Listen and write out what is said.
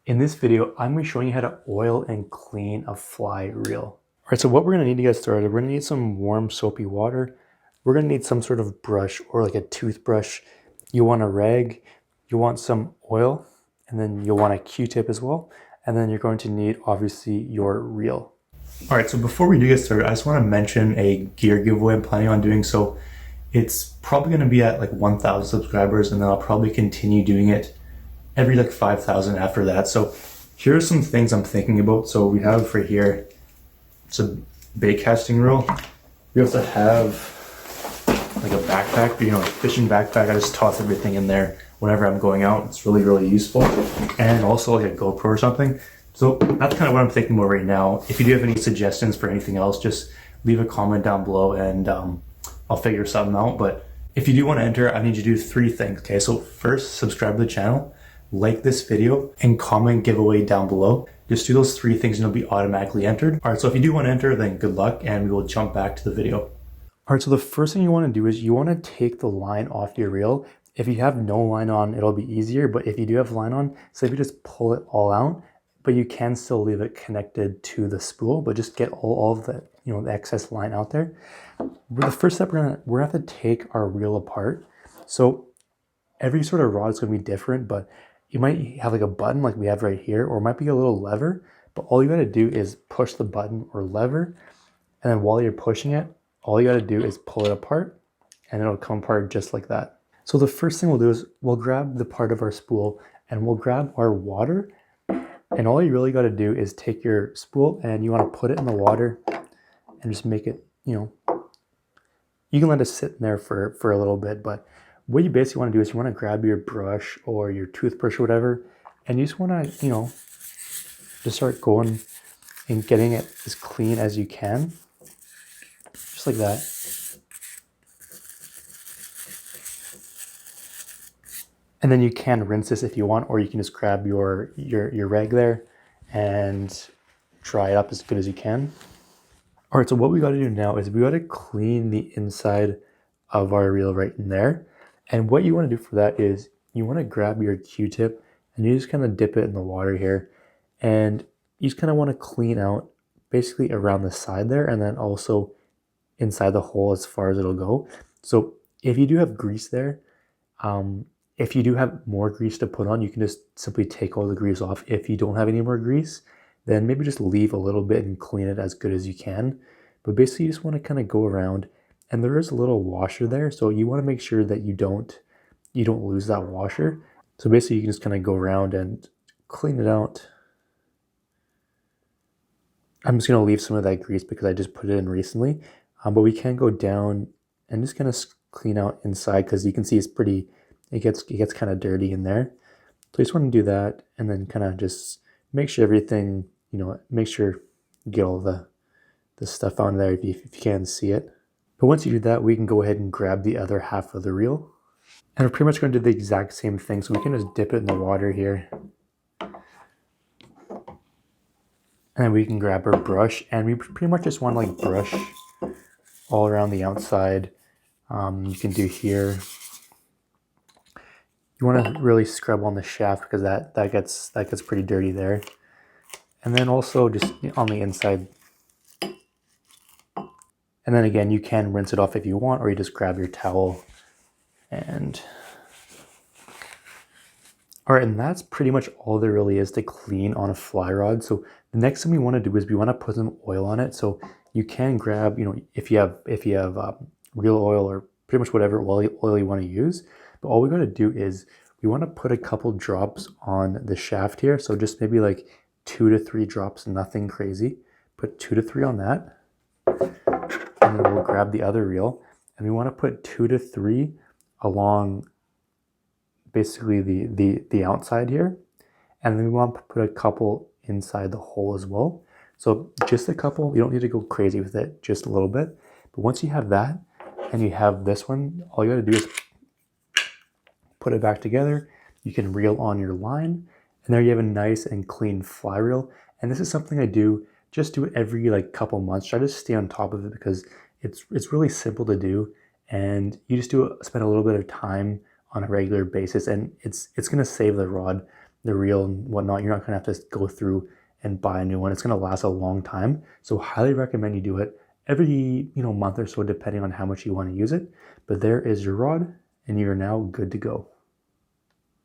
In this video, I'm going to be showing you how to oil and clean a fly reel. All right, so what we're going to need to get started, we're going to need some warm soapy water. We're going to need some sort of brush or like a toothbrush. You want a rag, you want some oil, and then you'll want a Q-tip as well. And then you're going to need, obviously, your reel. All right, so before we do get started, I just want to mention a gear giveaway I'm planning on doing. So it's probably going to be at like 1,000 subscribers, and then I'll probably continue doing it every like 5,000 after that. So here are some things I'm thinking about. So we have right here, it's a bait casting reel. We also have like a backpack, you know, a fishing backpack. I just toss everything in there whenever I'm going out. It's really, really useful. And also like a GoPro or something. So that's kind of what I'm thinking about right now. If you do have any suggestions for anything else, just leave a comment down below and I'll figure something out. But if you do want to enter, I need you to do 3 things. Okay, so first, subscribe to the channel, like this video, and comment giveaway down below. Just do those 3 things and you'll be automatically entered. All right, so if you do want to enter, then good luck and we will jump back to the video. All right, so the first thing you want to do is you want to take the line off your reel. If you have no line on, it'll be easier, but if you do have line on, simply just pull it all out, but you can still leave it connected to the spool, but just get all of the, you know, the excess line out there. The first step, we're gonna have to take our reel apart. So every sort of rod is gonna be different, but you might have like a button like we have right here, or it might be a little lever, but all you gotta do is push the button or lever, and then while you're pushing it, all you gotta do is pull it apart, and it'll come apart just like that. So the first thing we'll do is we'll grab the part of our spool, and we'll grab our water, and all you really gotta do is take your spool, and you wanna put it in the water, and just make it, you know, you can let it sit in there for a little bit, but what you basically want to do is you want to grab your brush or your toothbrush or whatever, and you just want to, you know, just start going and getting it as clean as you can, just like that. And then you can rinse this if you want, or you can just grab your rag there and dry it up as good as you can. All right, so what we got to do now is we got to clean the inside of our reel right in there. And what you want to do for that is you want to grab your Q-tip and you just kind of dip it in the water here. And you just kind of want to clean out basically around the side there, and then also inside the hole as far as it'll go. So if you do have grease there, if you do have more grease to put on, you can just simply take all the grease off. If you don't have any more grease, then maybe just leave a little bit and clean it as good as you can. But basically you just want to kind of go around, and there is a little washer there, so you want to make sure that you don't lose that washer. So basically you can just kind of go around and clean it out. I'm just going to leave some of that grease because I just put it in recently, but we can go down and just kind of clean out inside, because you can see it's pretty, it gets kind of dirty in there. So you just want to do that, and then kind of just make sure everything, you know, make sure you get all the stuff on there if you can see it. But once you do that, we can go ahead and grab the other half of the reel. And we're pretty much going to do the exact same thing. So we can just dip it in the water here. And then we can grab our brush, and we pretty much just want to like brush all around the outside. You can do here. You want to really scrub on the shaft because that gets pretty dirty there. And then also just on the inside. And then again, you can rinse it off if you want, or you just grab your towel and... All right, and that's pretty much all there really is to clean on a fly rod. So the next thing we want to do is we want to put some oil on it. So you can grab, you know, if you have real oil or pretty much whatever oil you want to use. But all we got to do is we want to put a couple drops on the shaft here. So just maybe like 2 to 3 drops, nothing crazy. Put 2 to 3 on that. And then we'll grab the other reel, and we want to put 2 to 3 along basically the outside here, and then we want to put a couple inside the hole as well. So just a couple, you don't need to go crazy with it, just a little bit. But once you have that and you have this one, all you got to do is put it back together. You can reel on your line, and there you have a nice and clean fly reel. And this is something I do, just do it every like couple months. Try to stay on top of it because it's really simple to do, and you just spend a little bit of time on a regular basis, and it's going to save the rod the reel and whatnot, you're not gonna have to go through and buy a new one. It's gonna last a long time. So highly recommend you do it every month or so, depending on how much you want to use it. But there is your rod, and you're now good to go.